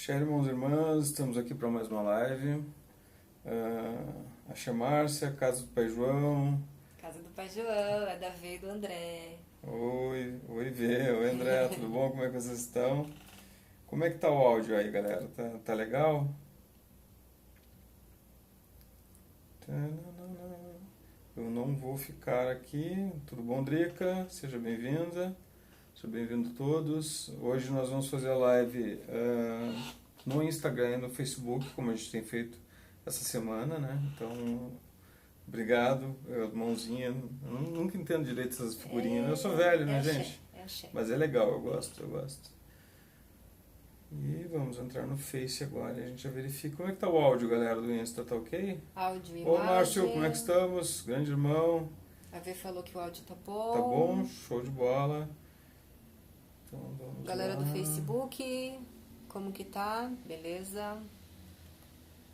Axé, irmãos e irmãs, estamos aqui para mais uma live. Axé Márcia, Casa do Pai João. Casa do Pai João, é da V e do André. Oi Vê, oi André, tudo bom? Como é que vocês estão? Como é que tá o áudio aí, galera? Tá legal? Eu não vou ficar aqui. Tudo bom, Drica? Seja bem-vinda. Seja bem-vindo todos. Hoje nós vamos fazer a live no Instagram e no Facebook, como a gente tem feito essa semana, né? Então, obrigado, mãozinha. Eu nunca entendo direito essas figurinhas, né? Eu sou velho, né, axé, gente? é axé. Mas é legal, eu gosto. E vamos entrar no Face agora, a gente já verifica. Como é que tá o áudio, galera, do Insta, tá ok? Áudio e Ô, imagem. Márcio, como é que estamos? Grande irmão. A V falou que o áudio tá Tá bom. bom? Show de bola. Então, vamos Galera lá. do Facebook, como que tá? Beleza?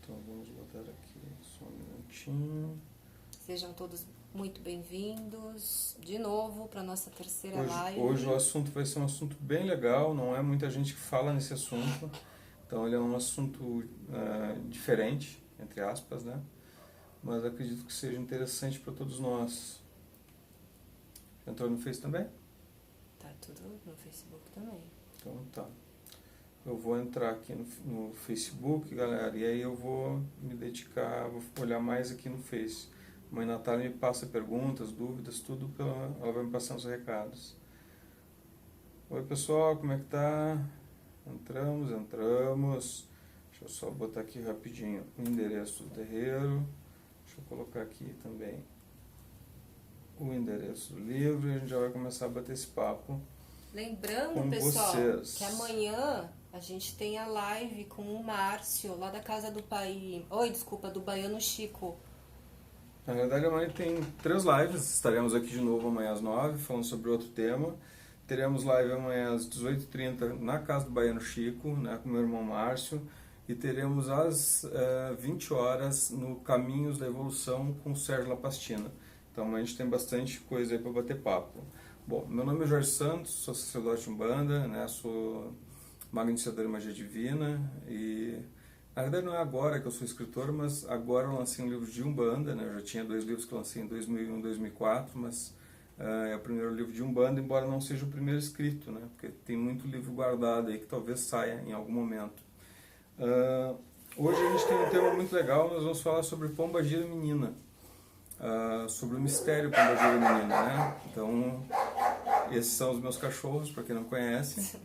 Então, vamos botar aqui só um minutinho. Sejam todos muito bem-vindos de novo para nossa terceira live. Hoje o assunto vai ser um assunto bem legal, não é muita gente que fala nesse assunto, então ele é um assunto diferente, entre aspas, né? Mas acredito que seja interessante para todos nós. Entrou no Face também? Tá tudo no Facebook também. Então tá. Eu vou entrar aqui no Facebook, galera, e aí eu vou me dedicar, vou olhar mais aqui no Face. A mãe Natália me passa perguntas, dúvidas, tudo, ela vai me passando os recados. Oi pessoal, como é que tá? Entramos. Deixa eu só botar aqui rapidinho o endereço do terreiro. Deixa eu colocar aqui também o endereço do livro e a gente já vai começar a bater esse papo. Lembrando, com pessoal, vocês. que amanhã a gente tem a live com o Márcio, lá da Casa do Pai... Oi, desculpa, do Baiano Chico. Na verdade, amanhã tem 3 lives. Estaremos aqui de novo amanhã às 9, falando sobre outro tema. Teremos live amanhã às 18h30 na Casa do Baiano Chico, né, com meu irmão Márcio. E teremos às 20 horas no Caminhos da Evolução com o Sérgio Lapastina. Então amanhã a gente tem bastante coisa aí para bater papo. Bom, meu nome é Jorge Santos, sou sacerdote Umbanda, né, sou mago iniciador em magia divina e... Na verdade não é agora que eu sou escritor, mas agora eu lancei um livro de Umbanda, né? Eu já tinha 2 livros que eu lancei em 2001 e 2004, mas é o primeiro livro de Umbanda, embora não seja o primeiro escrito, né? Porque tem muito livro guardado aí que talvez saia em algum momento. Hoje a gente tem um tema muito legal, nós vamos falar sobre Pombagira Menina, sobre o mistério Pombagira Menina, né? Então, esses são os meus cachorros, para quem não conhece.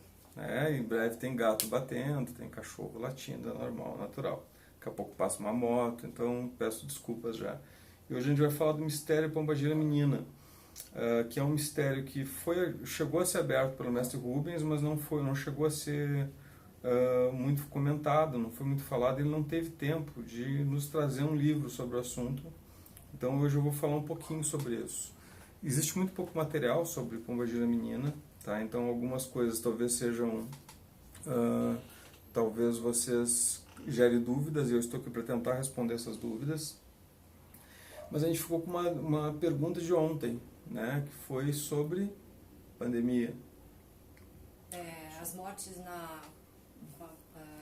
Em breve tem gato batendo, tem cachorro latindo, é normal, natural. Daqui a pouco passa uma moto, então peço desculpas já. E hoje a gente vai falar do mistério Pombagira Menina, que é um mistério que chegou a ser aberto pelo mestre Rubens, mas não chegou a ser muito comentado, não foi muito falado, ele não teve tempo de nos trazer um livro sobre o assunto. Então hoje eu vou falar um pouquinho sobre isso. Existe muito pouco material sobre Pombagira Menina, tá? Então algumas coisas talvez sejam, talvez vocês gerem dúvidas e eu estou aqui para tentar responder essas dúvidas. Mas a gente ficou com uma pergunta de ontem, né? Que foi sobre pandemia. As mortes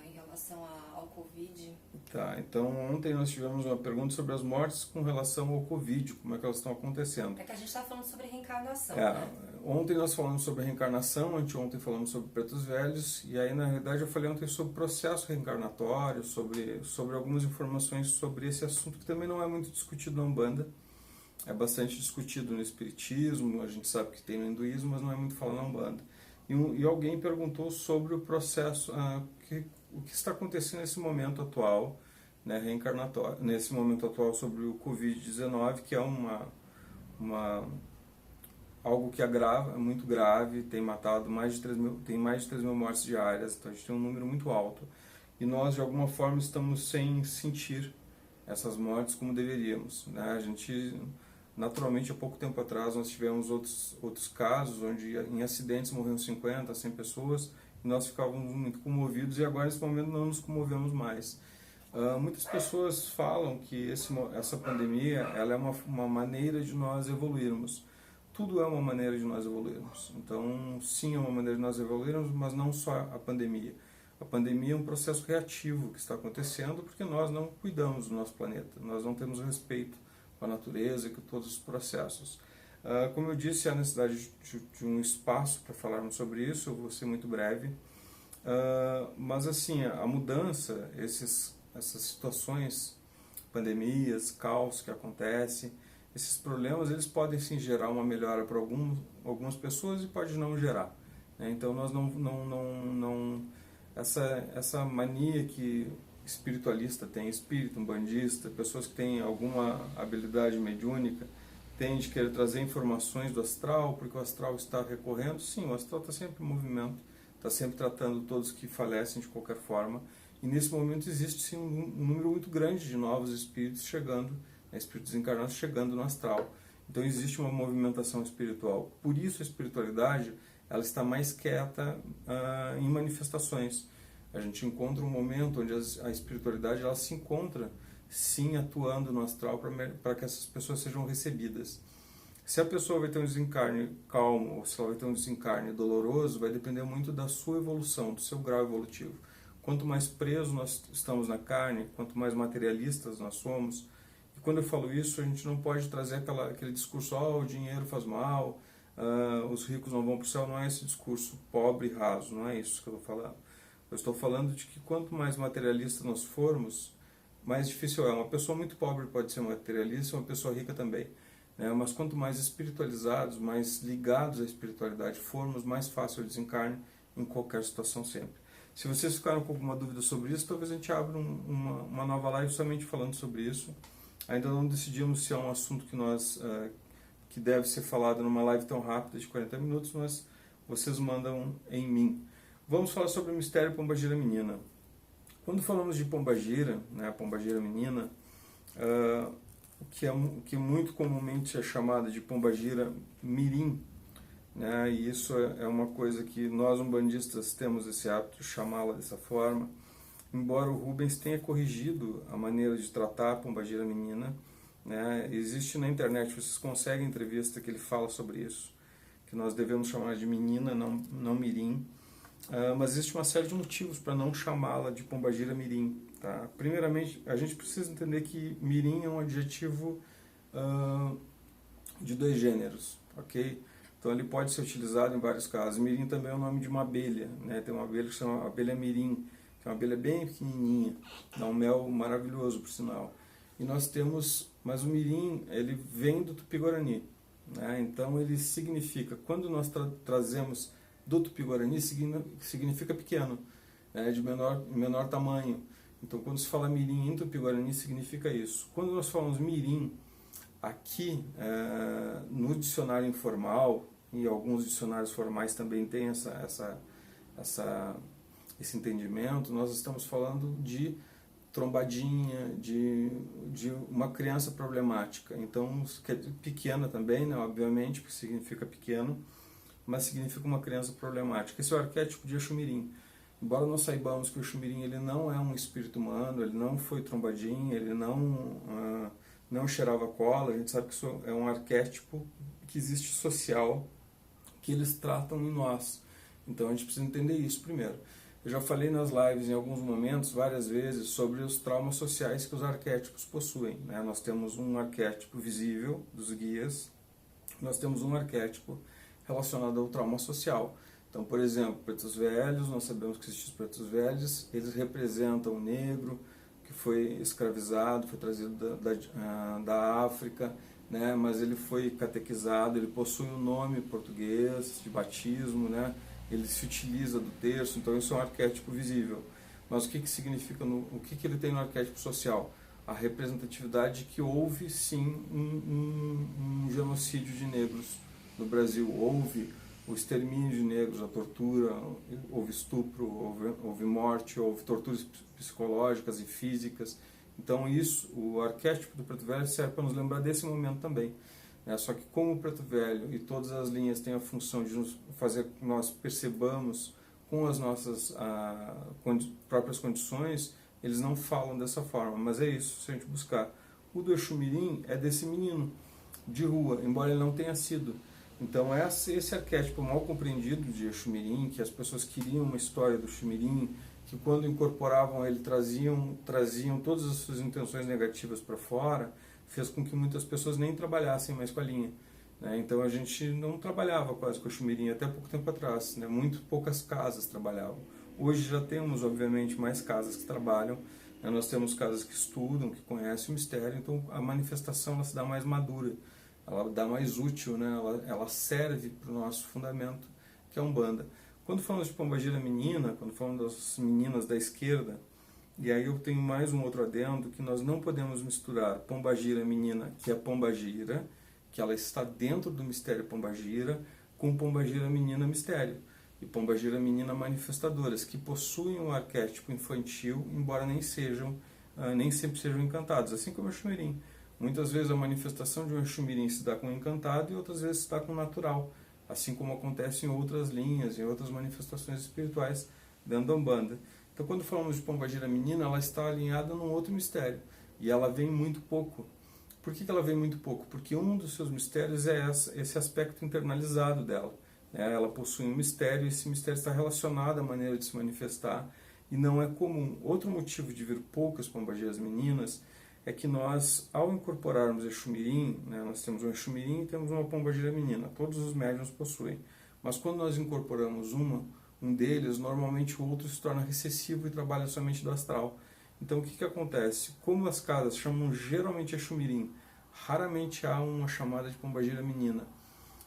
em relação ao Covid. Tá, então ontem nós tivemos uma pergunta sobre as mortes com relação ao Covid, como é que elas estão acontecendo. É que a gente está falando sobre reencarnação, né? Ontem nós falamos sobre reencarnação, anteontem falamos sobre pretos velhos, e aí na realidade eu falei ontem sobre processo reencarnatório, sobre algumas informações sobre esse assunto que também não é muito discutido na Umbanda, é bastante discutido no Espiritismo, a gente sabe que tem no Hinduísmo, mas não é muito falado na Umbanda. E alguém perguntou sobre o processo, o que está acontecendo nesse momento atual, né, reencarnatório, nesse momento atual sobre o Covid-19, que é algo que é muito grave, tem matado mais de 3 mil mortes diárias, então a gente tem um número muito alto. E nós, de alguma forma, estamos sem sentir essas mortes como deveríamos, né? A gente, naturalmente, há pouco tempo atrás, nós tivemos outros casos onde em acidentes morreram 50, 100 pessoas, e nós ficávamos muito comovidos, e agora, nesse momento, não nos comovemos mais. Muitas pessoas falam que essa pandemia ela é uma maneira de nós evoluirmos. Tudo é uma maneira de nós evoluirmos. Então, sim, é uma maneira de nós evoluirmos, mas não só a pandemia. A pandemia é um processo reativo que está acontecendo porque nós não cuidamos do nosso planeta, nós não temos respeito com a natureza e com todos os processos. Como eu disse, há necessidade de um espaço para falarmos sobre isso, eu vou ser muito breve. Mas assim, a mudança, essas situações, pandemias, caos que acontecem, esses problemas, eles podem sim gerar uma melhora para algumas pessoas e pode não gerar, né? Então nós essa mania que espiritualista tem, espírito, umbandista, pessoas que têm alguma habilidade mediúnica, tem de querer trazer informações do astral, porque o astral está recorrendo. Sim, o astral está sempre em movimento, está sempre tratando todos que falecem de qualquer forma, e nesse momento existe sim um número muito grande de novos espíritos chegando, né, espíritos encarnados chegando no astral. Então existe uma movimentação espiritual. Por isso a espiritualidade, ela está mais quieta em manifestações. A gente encontra um momento onde a espiritualidade ela se encontra sim atuando no astral para que essas pessoas sejam recebidas. Se a pessoa vai ter um desencarne calmo ou se ela vai ter um desencarne doloroso, vai depender muito da sua evolução, do seu grau evolutivo. Quanto mais presos nós estamos na carne, quanto mais materialistas nós somos, e quando eu falo isso, a gente não pode trazer aquele discurso, o dinheiro faz mal, os ricos não vão para o céu, não é esse discurso pobre e raso, não é isso que eu estou falando. Eu estou falando de que quanto mais materialistas nós formos, mais difícil é. Uma pessoa muito pobre pode ser materialista, uma pessoa rica também, né? Mas quanto mais espiritualizados, mais ligados à espiritualidade formos, mais fácil o desencarne em qualquer situação sempre. Se vocês ficaram com alguma dúvida sobre isso, talvez a gente abra uma nova live somente falando sobre isso. Ainda não decidimos se é um assunto que deve ser falado numa live tão rápida de 40 minutos, mas vocês mandam em mim. Vamos falar sobre o mistério Pombagira Menina. Quando falamos de Pombagira, né, Pombagira Menina, o que muito comumente é chamada de Pombagira Mirim, né, e isso é uma coisa que nós umbandistas temos esse hábito de chamá-la dessa forma, embora o Rubens tenha corrigido a maneira de tratar a Pombagira Menina, né, existe na internet, vocês conseguem entrevista que ele fala sobre isso, que nós devemos chamar de menina, não mirim. Mas existe uma série de motivos para não chamá-la de Pombagira Mirim. Tá? Primeiramente, a gente precisa entender que Mirim é um adjetivo de dois gêneros, ok? Então ele pode ser utilizado em vários casos. Mirim também é o nome de uma abelha, né? Tem uma abelha que se chama abelha mirim, que é uma abelha bem pequenininha, dá um mel maravilhoso, por sinal. E nós temos, mas o mirim, ele vem do Tupi-Guarani, né? Então ele significa, quando nós trazemos do Tupi-Guarani, significa pequeno, né? De menor tamanho. Então quando se fala mirim em Tupi-Guarani, significa isso. Quando nós falamos mirim, aqui no dicionário informal, e alguns dicionários formais também têm esse entendimento, nós estamos falando de trombadinha, de uma criança problemática. Então, pequena também, né, obviamente, porque significa pequeno, mas significa uma criança problemática. Esse é o arquétipo de Exu-Mirim. Embora nós saibamos que o Exu-Mirim ele não é um espírito humano, ele não foi trombadinha, ele não cheirava cola, a gente sabe que isso é um arquétipo que existe social, que eles tratam em nós. Então a gente precisa entender isso primeiro. Eu já falei nas lives em alguns momentos, várias vezes, sobre os traumas sociais que os arquétipos possuem, né? Nós temos um arquétipo visível dos guias, nós temos um arquétipo relacionado ao trauma social. Então, por exemplo, pretos velhos, nós sabemos que existem os pretos velhos, eles representam o negro, que foi escravizado, foi trazido da África, né? Mas ele foi catequizado, ele possui um nome português de batismo, né? Ele se utiliza do terço, então isso é um arquétipo visível. Mas o que significa, o que ele tem no arquétipo social? A representatividade que houve sim um genocídio de negros no Brasil, houve o extermínio de negros, a tortura, houve estupro, houve morte, houve torturas psicológicas e físicas. Então isso, o arquétipo do preto velho serve para nos lembrar desse momento também. Só que como o preto velho e todas as linhas têm a função de nos fazer que nós percebamos com as nossas próprias condições, eles não falam dessa forma, mas é isso, se a gente buscar. O do Exu-Mirim é desse menino de rua, embora ele não tenha sido. Então esse arquétipo mal compreendido de Exu-Mirim, que as pessoas queriam uma história do Exu-Mirim, que quando incorporavam ele traziam todas as suas intenções negativas para fora, fez com que muitas pessoas nem trabalhassem mais com a linha. Né? Então a gente não trabalhava quase com o Exu-Mirim até pouco tempo atrás, né? Muito poucas casas trabalhavam. Hoje já temos, obviamente, mais casas que trabalham, né? Nós temos casas que estudam, que conhecem o mistério, então a manifestação ela se dá mais madura, ela dá mais útil, né? Ela serve para o nosso fundamento, que é a Umbanda. Quando falamos de Pombagira Menina, quando falamos das meninas da esquerda, e aí eu tenho mais um outro adendo, que nós não podemos misturar Pombagira Menina, que é Pombagira, que ela está dentro do mistério Pombagira, com Pombagira Menina Mistério. E Pombagira Menina Manifestadoras, que possuem um arquétipo infantil, embora nem sempre sejam encantados, assim como o Exu-Mirim. Muitas vezes a manifestação de um Exu-Mirim se dá com encantado e outras vezes se dá com natural, assim como acontece em outras linhas, em outras manifestações espirituais dentro da Umbanda. Então, quando falamos de Pombagira Menina, ela está alinhada num outro mistério, e ela vem muito pouco. Por que ela vem muito pouco? Porque um dos seus mistérios é esse aspecto internalizado dela. Né? Ela possui um mistério, e esse mistério está relacionado à maneira de se manifestar, e não é comum. Outro motivo de vir poucas Pombagiras Meninas é que nós, ao incorporarmos Exu-Mirim, né, nós temos um Exu-Mirim e temos uma Pombagira Menina, todos os médiuns possuem. Mas quando nós incorporamos um deles, normalmente o outro se torna recessivo e trabalha somente do astral. Então o que acontece? Como as casas chamam geralmente Exu-Mirim, raramente há uma chamada de Pombagira Menina.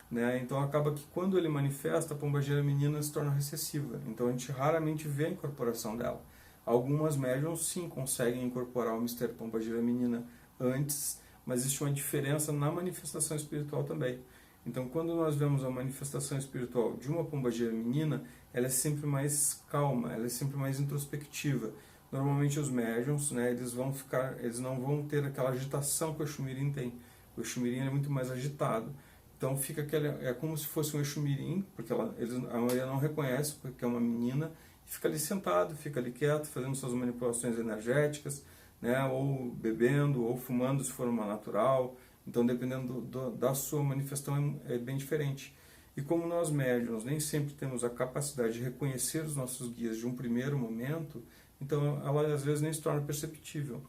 Né? Então acaba que quando ele manifesta, a Pombagira Menina se torna recessiva. Então a gente raramente vê a incorporação dela. Algumas médiums sim conseguem incorporar o mistério Pombagira Menina antes, mas existe uma diferença na manifestação espiritual também. Então quando nós vemos a manifestação espiritual de uma Pombagira Menina, ela é sempre mais calma, ela é sempre mais introspectiva. Normalmente os médiums, né, eles não vão ter aquela agitação que o Exu-Mirim tem. O Exu-Mirim é muito mais agitado. Então fica é como se fosse um Exu-Mirim, porque a maioria não reconhece porque é uma menina, e fica ali sentado, fica ali quieto, fazendo suas manipulações energéticas, né, ou bebendo, ou fumando se for uma natural. Então dependendo da sua manifestação é bem diferente. E como nós médiuns nem sempre temos a capacidade de reconhecer os nossos guias de um primeiro momento, então ela às vezes nem se torna perceptível.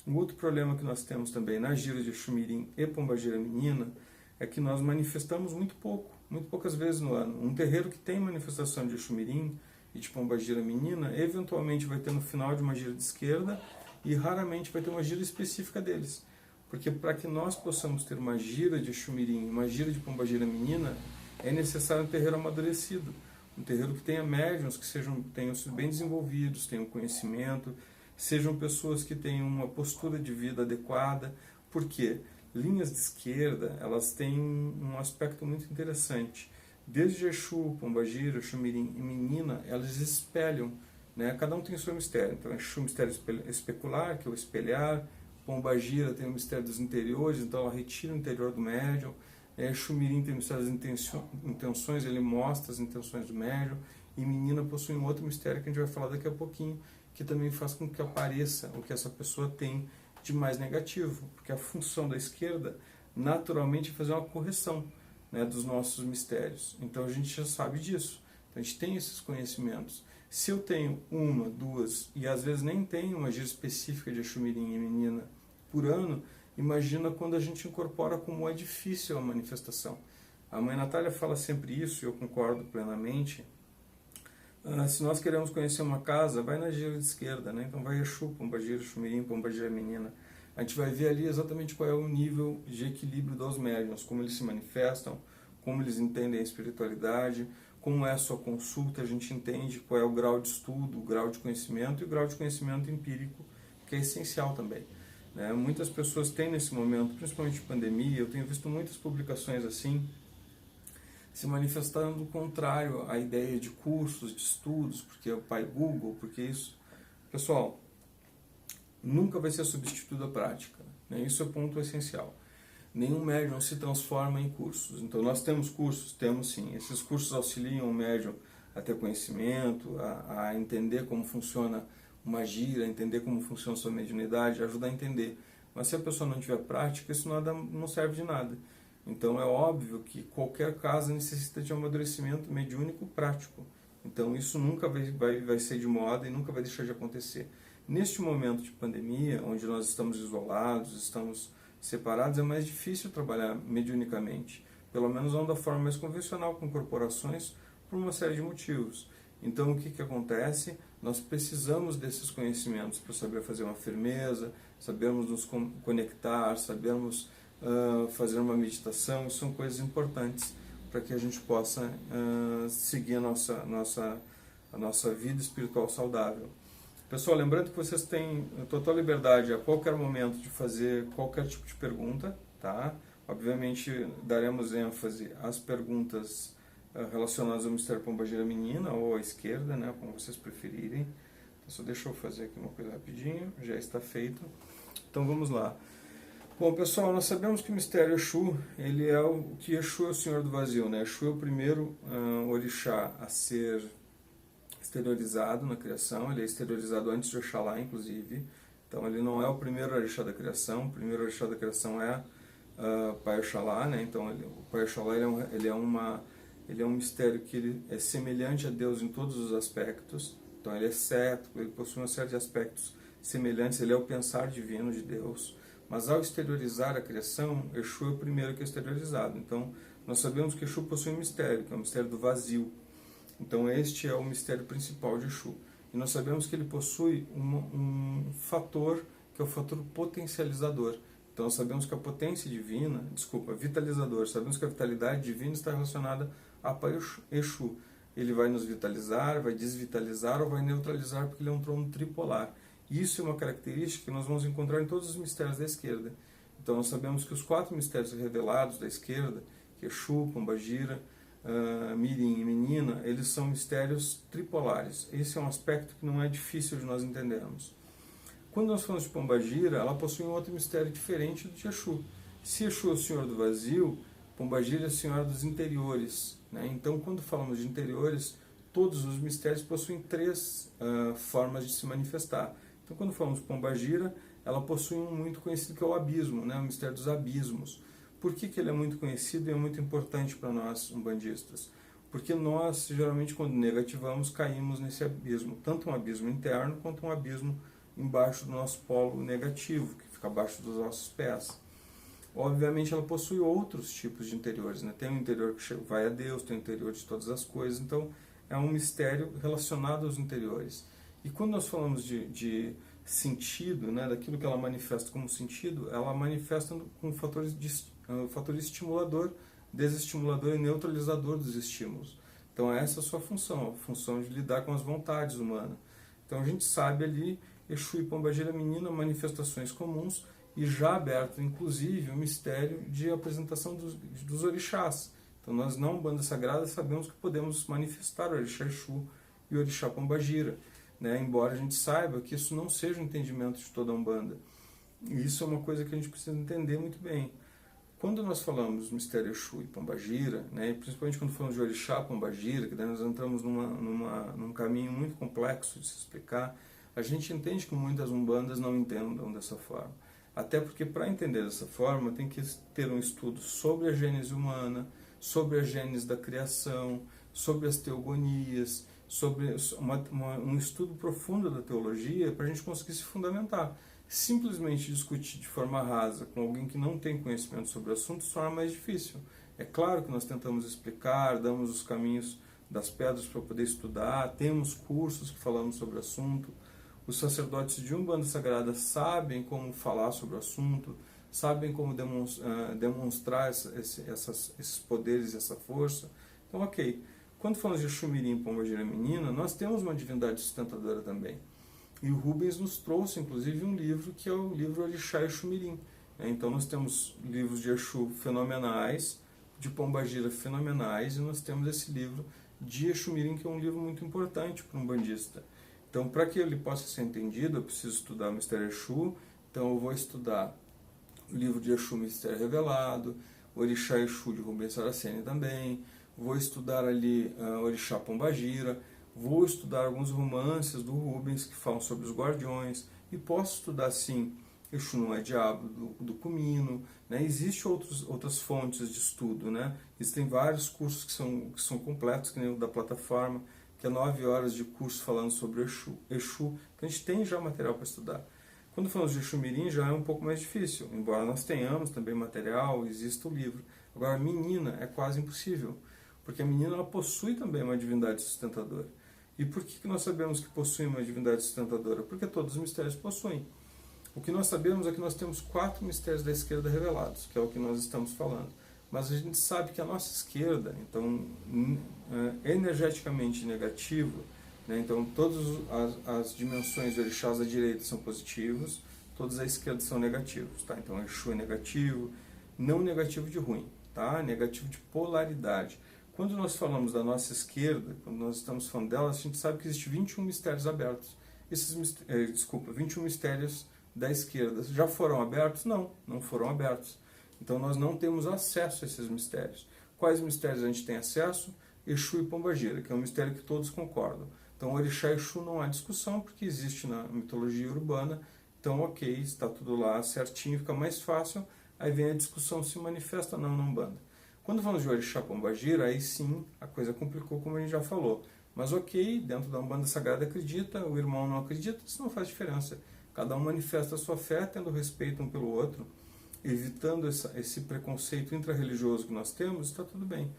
Um outro problema que nós temos também na gira de Exu-Mirim e Pombagira Menina é que nós manifestamos muito poucas vezes no ano. Um terreiro que tem manifestação de Exu-Mirim e de Pombagira Menina, eventualmente vai ter no final de uma gira de esquerda e raramente vai ter uma gira específica deles. Porque para que nós possamos ter uma gira de Exu-Mirim e uma gira de Pombagira Menina, é necessário um terreiro amadurecido. Um terreiro que tenha médiuns, que tenham sido bem desenvolvidos, tenham conhecimento, sejam pessoas que tenham uma postura de vida adequada. Por quê? Linhas de esquerda, elas têm um aspecto muito interessante. Desde Exu, Pombagira, Exu-Mirim e Menina, elas espelham, né? Cada um tem o seu mistério. Então, Exu, mistério especular, que é o espelhar. Pombagira tem o mistério dos interiores, então ela retira o interior do médium. Exu-Mirim tem o mistério das intenções, ele mostra as intenções do médium. E Menina possui um outro mistério que a gente vai falar daqui a pouquinho, que também faz com que apareça o que essa pessoa tem de mais negativo, porque a função da esquerda naturalmente é fazer uma correção, né, dos nossos mistérios. Então a gente já sabe disso, então, a gente tem esses conhecimentos. Se eu tenho uma, duas e às vezes nem tenho uma gira específica de Exu-Mirim e Menina por ano, imagina quando a gente incorpora como é difícil a manifestação. A mãe Natália fala sempre isso e eu concordo plenamente. Se nós queremos conhecer uma casa, vai na gira de esquerda, né? Então vai Exu, Pombagira, Exu-Mirim, Pombagira Menina. A gente vai ver ali exatamente qual é o nível de equilíbrio dos médiuns, como eles se manifestam, como eles entendem a espiritualidade, como é a sua consulta, a gente entende qual é o grau de estudo, o grau de conhecimento e o grau de conhecimento empírico, que é essencial também. Né? Muitas pessoas têm nesse momento, principalmente pandemia, eu tenho visto muitas publicações assim, se manifestando contrário à ideia de cursos, de estudos, porque é o pai Google, porque isso... Pessoal, nunca vai ser substituído a prática, né? Isso é o ponto essencial. Nenhum médium se transforma em cursos. Então nós temos cursos, temos sim. Esses cursos auxiliam o médium a ter conhecimento, a entender como funciona uma gira, a entender como funciona a sua mediunidade, ajudar a entender. Mas se a pessoa não tiver prática, isso não serve de nada. Então é óbvio que qualquer casa necessita de um amadurecimento mediúnico prático. Então isso nunca vai ser de moda e nunca vai deixar de acontecer. Neste momento de pandemia, onde nós estamos isolados, estamos separados, é mais difícil trabalhar mediunicamente. Pelo menos não da forma mais convencional, com corporações, por uma série de motivos. Então o que acontece? Nós precisamos desses conhecimentos para saber fazer uma firmeza, sabermos nos conectar, sabermos fazer uma meditação. Isso são coisas importantes para que a gente possa seguir a nossa vida espiritual saudável. Pessoal, lembrando que vocês têm total liberdade a qualquer momento de fazer qualquer tipo de pergunta, tá? Obviamente daremos ênfase às perguntas relacionadas ao Mistério Pombagira Menina ou à esquerda, né, como vocês preferirem. Então, só deixa eu fazer aqui uma coisa rapidinho, já está feito. Então vamos lá. Bom, pessoal, nós sabemos que o Mistério Exu, ele é o que Exu é o Senhor do Vazio, né? Exu é o primeiro orixá a ser exteriorizado na criação, ele é exteriorizado antes de Oxalá, inclusive. Então ele não é o primeiro orixá da criação, o primeiro orixá da criação é Pai Oxalá, né? Então o Pai Oxalá ele é um mistério que ele é semelhante a Deus em todos os aspectos. Então ele é cético, ele possui uma série de aspectos semelhantes, ele é o pensar divino de Deus. Mas ao exteriorizar a criação, Exu é o primeiro que é exteriorizado. Então nós sabemos que Exu possui um mistério, que é o mistério do vazio. Então este é o mistério principal de Exu. E nós sabemos que ele possui um fator, que é o fator potencializador. Então nós sabemos que a potência divina, vitalizador, sabemos que a vitalidade divina está relacionada a Pai Exu. Ele vai nos vitalizar, vai desvitalizar ou vai neutralizar, porque ele é um trono tripolar. Isso é uma característica que nós vamos encontrar em todos os mistérios da esquerda. Então nós sabemos que os 4 mistérios revelados da esquerda, que é Exu, Pombagira, Mirim e Menina, eles são mistérios tripolares. Esse é um aspecto que não é difícil de nós entendermos. Quando nós falamos de Pombagira, ela possui um outro mistério diferente do de Exu. Se Exu é o Senhor do Vazio, Pombagira é a Senhora dos Interiores, né? Então, quando falamos de interiores, todos os mistérios possuem 3 formas de se manifestar. Então, quando falamos de Pombagira, ela possui um muito conhecido que é o abismo, né? O mistério dos abismos. Por que ele é muito conhecido e é muito importante para nós, umbandistas? Porque nós, geralmente, quando negativamos, caímos nesse abismo. Tanto um abismo interno, quanto um abismo embaixo do nosso polo negativo, que fica abaixo dos nossos pés. Obviamente, ela possui outros tipos de interiores, né? Tem um interior que vai a Deus, tem um interior de todas as coisas. Então, é um mistério relacionado aos interiores. E quando nós falamos de sentido, né, daquilo que ela manifesta como sentido, ela manifesta com fatores fator estimulador, desestimulador e neutralizador dos estímulos. Então essa é a sua função, a função de lidar com as vontades humanas. Então a gente sabe ali, Exu e Pombagira Menina, manifestações comuns, e já aberto inclusive o mistério de apresentação dos orixás. Então nós na Umbanda Sagrada sabemos que podemos manifestar o orixá Exu e o orixá Pombagira, né? Embora a gente saiba que isso não seja o entendimento de toda a Umbanda. E isso é uma coisa que a gente precisa entender muito bem. Quando nós falamos do mistério Exu e Pombagira, né, e principalmente quando falamos de orixá Pombagira, que daí nós entramos num caminho muito complexo de se explicar, a gente entende que muitas umbandas não entendam dessa forma. Até porque para entender dessa forma tem que ter um estudo sobre a gênese humana, sobre a gênese da criação, sobre as teogonias, sobre um estudo profundo da teologia para a gente conseguir se fundamentar. Simplesmente discutir de forma rasa com alguém que não tem conhecimento sobre o assunto se torna mais difícil. É claro que nós tentamos explicar, damos os caminhos das pedras para poder estudar, temos cursos que falamos sobre o assunto, os sacerdotes de Umbanda Sagrada sabem como falar sobre o assunto, sabem como demonstrar esses poderes e essa força. Então, ok. Quando falamos de Exu Mirim e Pombagira Menina, nós temos uma divindade sustentadora também. E o Rubens nos trouxe, inclusive, um livro que é o livro Orixá Exu Mirim. Então nós temos livros de Exu fenomenais, de Pombagira fenomenais, e nós temos esse livro de Exu Mirim, que é um livro muito importante para um bandista. Então, para que ele possa ser entendido, eu preciso estudar o Mistério Exu. Então eu vou estudar o livro de Exu Mistério Revelado, Orixá Exu de Rubens Saraceni também, vou estudar ali Orixá Pombagira, vou estudar alguns romances do Rubens que falam sobre os guardiões, e posso estudar sim Exu não é diabo do Comino, né? Existem outras fontes de estudo, né? Existem vários cursos que são completos, que nem o da plataforma, que é 9 horas de curso falando sobre Exu. Exu, que a gente tem já material para estudar. Quando falamos de Exu Mirim já é um pouco mais difícil, embora nós tenhamos também material, exista o livro. Agora, a menina é quase impossível, porque a menina ela possui também uma divindade sustentadora. E por que nós sabemos que possui uma divindade sustentadora? Porque todos os mistérios possuem. O que nós sabemos é que nós temos 4 mistérios da esquerda revelados, que é o que nós estamos falando. Mas a gente sabe que a nossa esquerda, então, energeticamente negativo, né? Então todas as dimensões orixás da direita são positivos, todas à esquerda são negativos. Tá? Então Exu é negativo, não negativo de ruim, tá? Negativo de polaridade. Quando nós falamos da nossa esquerda, quando nós estamos falando dela, a gente sabe que existem 21 mistérios abertos. 21 mistérios da esquerda já foram abertos? Não, não foram abertos. Então nós não temos acesso a esses mistérios. Quais mistérios a gente tem acesso? Exu e Pombagira, que é um mistério que todos concordam. Então Orixá e Exu não há discussão, porque existe na mitologia urbana. Então ok, está tudo lá certinho, fica mais fácil. Aí vem a discussão se manifesta ou não na Umbanda. Quando falamos de Orixá Pombagira, aí sim a coisa complicou, como a gente já falou. Mas ok, dentro da Umbanda Sagrada acredita, o irmão não acredita, isso não faz diferença. Cada um manifesta a sua fé, tendo respeito um pelo outro, evitando esse preconceito intrarreligioso que nós temos, está tudo bem.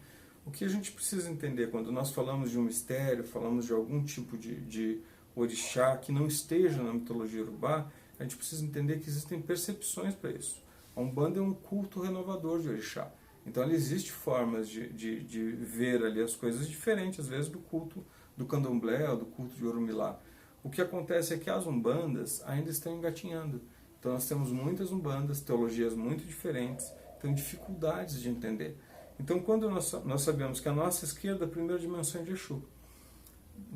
O que a gente precisa entender quando nós falamos de um mistério, falamos de algum tipo de orixá que não esteja na mitologia urubá, a gente precisa entender que existem percepções para isso. A Umbanda é um culto renovador de orixá. Então, ela existe formas de ver ali as coisas diferentes, às vezes, do culto do candomblé ou do culto de Orumilá. O que acontece é que as umbandas ainda estão engatinhando. Então, nós temos muitas umbandas, teologias muito diferentes, tem dificuldades de entender. Então, quando nós sabemos que a nossa esquerda é a primeira dimensão de Exu,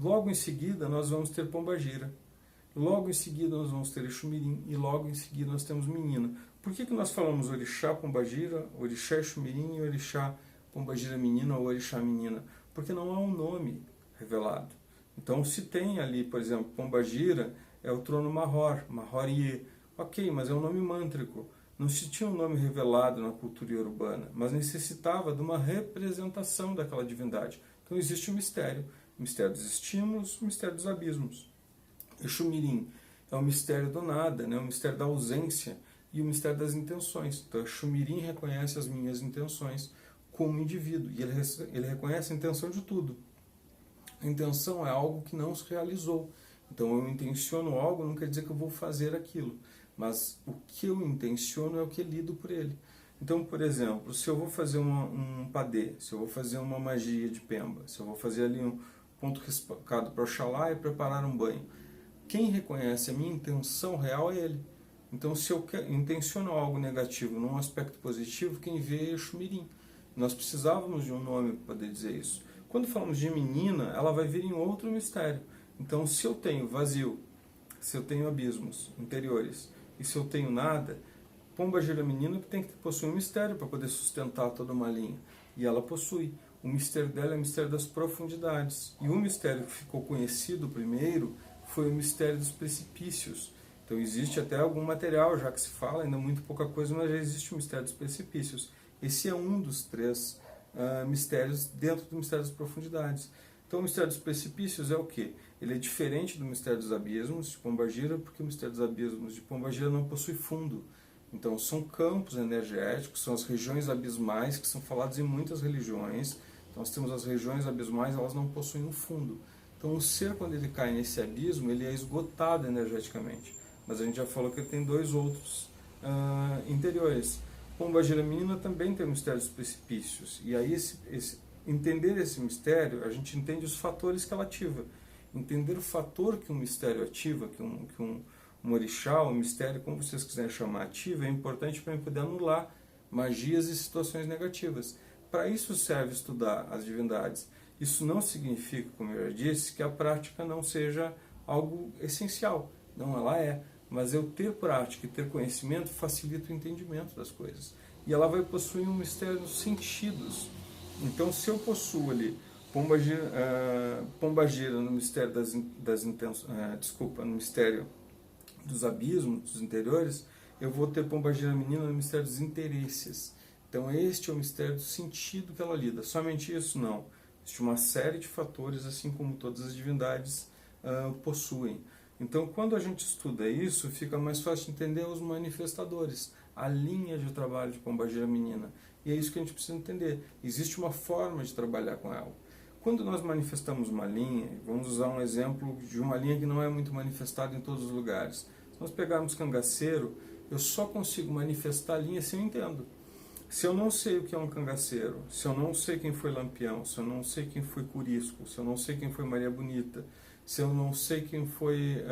logo em seguida nós vamos ter Pombagira, logo em seguida nós vamos ter Exu Mirim e logo em seguida nós temos Menina. Por que nós falamos Orixá Pombagira, Orixá Exu Mirim e Orixá Pombagira Menina ou Orixá Menina? Porque não há um nome revelado. Então, se tem ali, por exemplo, Pombagira é o trono Mahor, Mahor-Ye. Ok, mas é um nome mântrico. Não se tinha um nome revelado na cultura urbana, mas necessitava de uma representação daquela divindade. Então existe o mistério dos estímulos, o mistério dos abismos. Exu Mirim é o mistério do nada, né? O mistério da ausência e o mistério das intenções. Então Exu Mirim reconhece as minhas intenções como indivíduo e ele reconhece a intenção de tudo. A intenção é algo que não se realizou. Então eu intenciono algo, não quer dizer que eu vou fazer aquilo. Mas o que eu intenciono é o que é lido por ele. Então, por exemplo, se eu vou fazer um padê, se eu vou fazer uma magia de pemba, se eu vou fazer ali um ponto riscado para Oxalá e preparar um banho, quem reconhece a minha intenção real é ele. Então, se eu intenciono algo negativo num aspecto positivo, quem vê é Exu Mirim. Nós precisávamos de um nome para poder dizer isso. Quando falamos de menina, ela vai vir em outro mistério. Então, se eu tenho vazio, se eu tenho abismos interiores, e se eu tenho nada, Pombagira Menina tem que possuir um mistério para poder sustentar toda uma linha. E ela possui. O mistério dela é o mistério das profundidades. E o mistério que ficou conhecido primeiro foi o mistério dos precipícios. Então existe até algum material, já que se fala, ainda muito pouca coisa, mas já existe o mistério dos precipícios. Esse é um dos 3 mistérios dentro do mistério das profundidades. Então o mistério dos precipícios é o quê? Ele é diferente do mistério dos abismos de Pombagira, porque o mistério dos abismos de Pombagira não possui fundo. Então são campos energéticos, são as regiões abismais que são faladas em muitas religiões. Então nós temos as regiões abismais, elas não possuem um fundo. Então o ser, quando ele cai nesse abismo, ele é esgotado energeticamente. Mas a gente já falou que ele tem 2 outros interiores. Pombagira Menina também tem o mistério dos precipícios. E aí entender esse mistério, a gente entende os fatores que ela ativa. Entender o fator que um mistério ativa, que um orixá, um mistério, como vocês quiserem chamar, ativa, é importante para poder anular magias e situações negativas. Para isso serve estudar as divindades. Isso não significa, como eu já disse, que a prática não seja algo essencial. Não, ela é. Mas eu ter prática e ter conhecimento facilita o entendimento das coisas. E ela vai possuir um mistério dos sentidos. Então, se eu possuo ali Pombagira no mistério das intenções, no mistério dos abismos, dos interiores, eu vou ter Pombagira Menina no mistério dos interesses. Então este é o mistério do sentido que ela lida. Somente isso? Não. Existe uma série de fatores, assim como todas as divindades possuem. Então, quando a gente estuda isso, fica mais fácil de entender os manifestadores, a linha de trabalho de Pombagira Menina. E é isso que a gente precisa entender. Existe uma forma de trabalhar com ela. Quando nós manifestamos uma linha, vamos usar um exemplo de uma linha que não é muito manifestada em todos os lugares. Se nós pegarmos cangaceiro, eu só consigo manifestar a linha se eu entendo. Se eu não sei o que é um cangaceiro, se eu não sei quem foi Lampião, se eu não sei quem foi Curisco, se eu não sei quem foi Maria Bonita, se eu não sei quem foi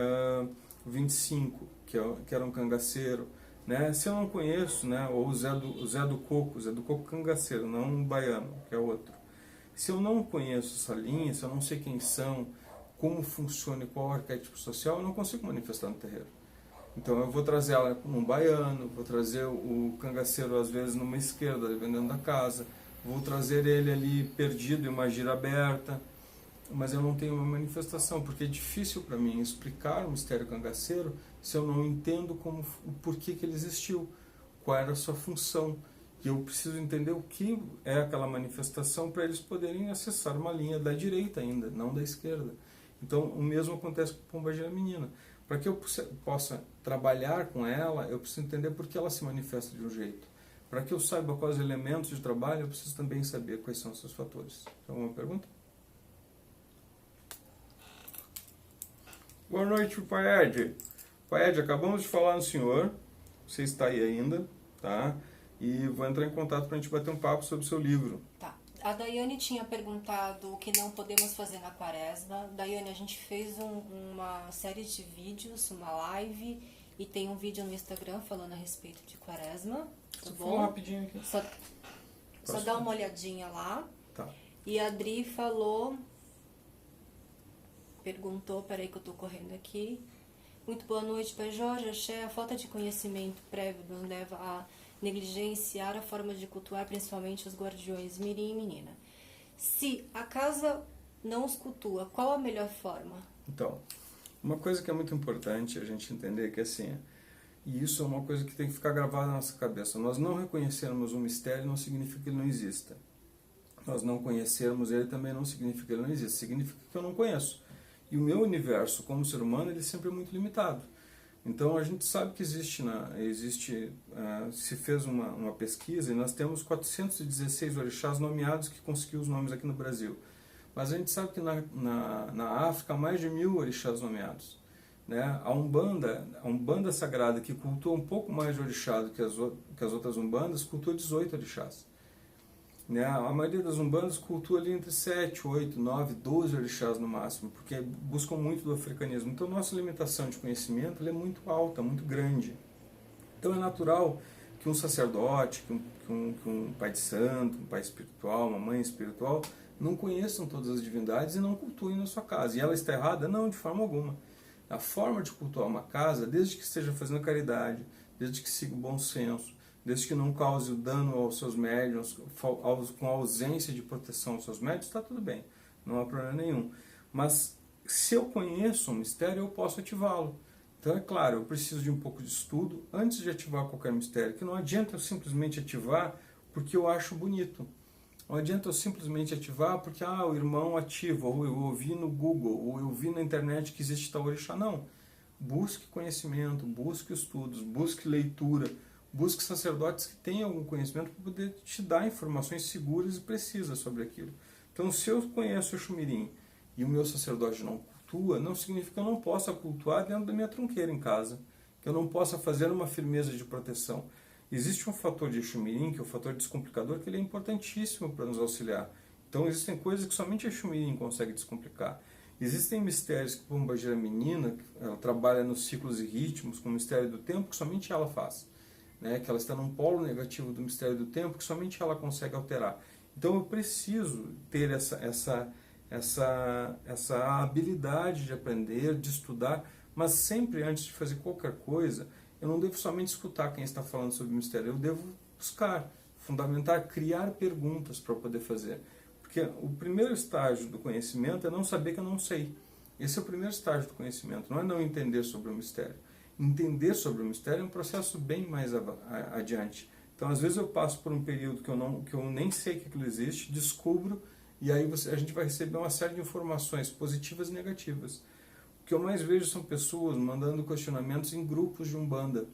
25, que era um cangaceiro, né? Se eu não conheço, né? Ou o Zé do Coco cangaceiro, não um baiano, que é outro. Se eu não conheço essa linha, se eu não sei quem são, como funciona e qual é o arquétipo social, eu não consigo manifestar no terreiro. Então eu vou trazer ela como um baiano, vou trazer o cangaceiro às vezes numa esquerda, dependendo da casa, vou trazer ele ali perdido em uma gira aberta, mas eu não tenho uma manifestação, porque é difícil para mim explicar o mistério cangaceiro se eu não entendo o porquê que ele existiu, qual era a sua função. E eu preciso entender o que é aquela manifestação para eles poderem acessar uma linha da direita ainda, não da esquerda. Então o mesmo acontece com Pombagira Menina. Para que eu possa trabalhar com ela, eu preciso entender por que ela se manifesta de um jeito. Para que eu saiba quais elementos de trabalho, eu preciso também saber quais são os seus fatores. Alguma pergunta? Boa noite, Pai Ed. Pai Ed, acabamos de falar no senhor. Você está aí ainda, tá? E vou entrar em contato para a gente bater um papo sobre o seu livro. Tá. A Daiane tinha perguntado o que não podemos fazer na quaresma. Daiane, a gente fez uma série de vídeos, uma live, e tem um vídeo no Instagram falando a respeito de quaresma. Tá bom? Falar rapidinho aqui. Só dá uma olhadinha lá. Tá. E a Adri perguntou, peraí que eu tô correndo aqui. Muito boa noite, Pai Jorge. Axé, a falta de conhecimento prévio nos leva a negligenciar a forma de cultuar, principalmente os guardiões mirim e menina. Se a casa não os cultua, qual a melhor forma? Então, uma coisa que é muito importante a gente entender que assim, e isso é uma coisa que tem que ficar gravada na nossa cabeça, nós não reconhecermos um mistério não significa que ele não exista. Nós não conhecermos ele também não significa que ele não existe, significa que eu não conheço. E o meu universo como ser humano, ele sempre é muito limitado. Então a gente sabe que se fez uma pesquisa e nós temos 416 orixás nomeados que conseguiu os nomes aqui no Brasil. Mas a gente sabe que na África há mais de 1000 orixás nomeados. Né? A Umbanda Sagrada, que cultua um pouco mais de orixá do que as outras Umbandas, cultua 18 orixás. Né? A maioria das Umbandas cultua ali entre 7, 8, 9, 12 orixás no máximo, porque buscam muito do africanismo. Então, nossa limitação de conhecimento ela é muito alta, muito grande. Então, é natural que um sacerdote, que um pai de santo, um pai espiritual, uma mãe espiritual, não conheçam todas as divindades e não cultuem na sua casa. E ela está errada? Não, de forma alguma. A forma de cultuar uma casa, desde que esteja fazendo caridade, desde que siga o bom senso, desde que não cause dano aos seus médiuns, com ausência de proteção aos seus médiuns, está tudo bem, não há problema nenhum. Mas se eu conheço um mistério, eu posso ativá-lo. Então é claro, eu preciso de um pouco de estudo antes de ativar qualquer mistério, que não adianta eu simplesmente ativar porque eu acho bonito. Não adianta eu simplesmente ativar porque o irmão ativa, ou eu ouvi no Google, ou eu vi na internet que existe tal orixá. Não. Busque conhecimento, busque estudos, busque leitura, busque sacerdotes que tenham algum conhecimento para poder te dar informações seguras e precisas sobre aquilo. Então, se eu conheço o Xumirim e o meu sacerdote não cultua, não significa que eu não possa cultuar dentro da minha trunqueira em casa, que eu não possa fazer uma firmeza de proteção. Existe um fator de Xumirim, que é o fator descomplicador, que ele é importantíssimo para nos auxiliar. Então, existem coisas que somente a Xumirim consegue descomplicar. Existem mistérios que Pombagira Menina, ela trabalha nos ciclos e ritmos, com o mistério do tempo, que somente ela faz. Né, que ela está num polo negativo do mistério do tempo que somente ela consegue alterar. Então eu preciso ter essa habilidade de aprender, de estudar, mas sempre antes de fazer qualquer coisa, eu não devo somente escutar quem está falando sobre o mistério, eu devo buscar, fundamentar, criar perguntas para poder fazer. Porque o primeiro estágio do conhecimento é não saber que eu não sei. Esse é o primeiro estágio do conhecimento, não é não entender sobre o mistério. entender sobre o mistério é um processo bem mais adiante. Então, às vezes eu passo por um período que eu nem sei que aquilo existe, descubro, e aí a gente vai receber uma série de informações positivas e negativas. O que eu mais vejo são pessoas mandando questionamentos em grupos de Umbanda.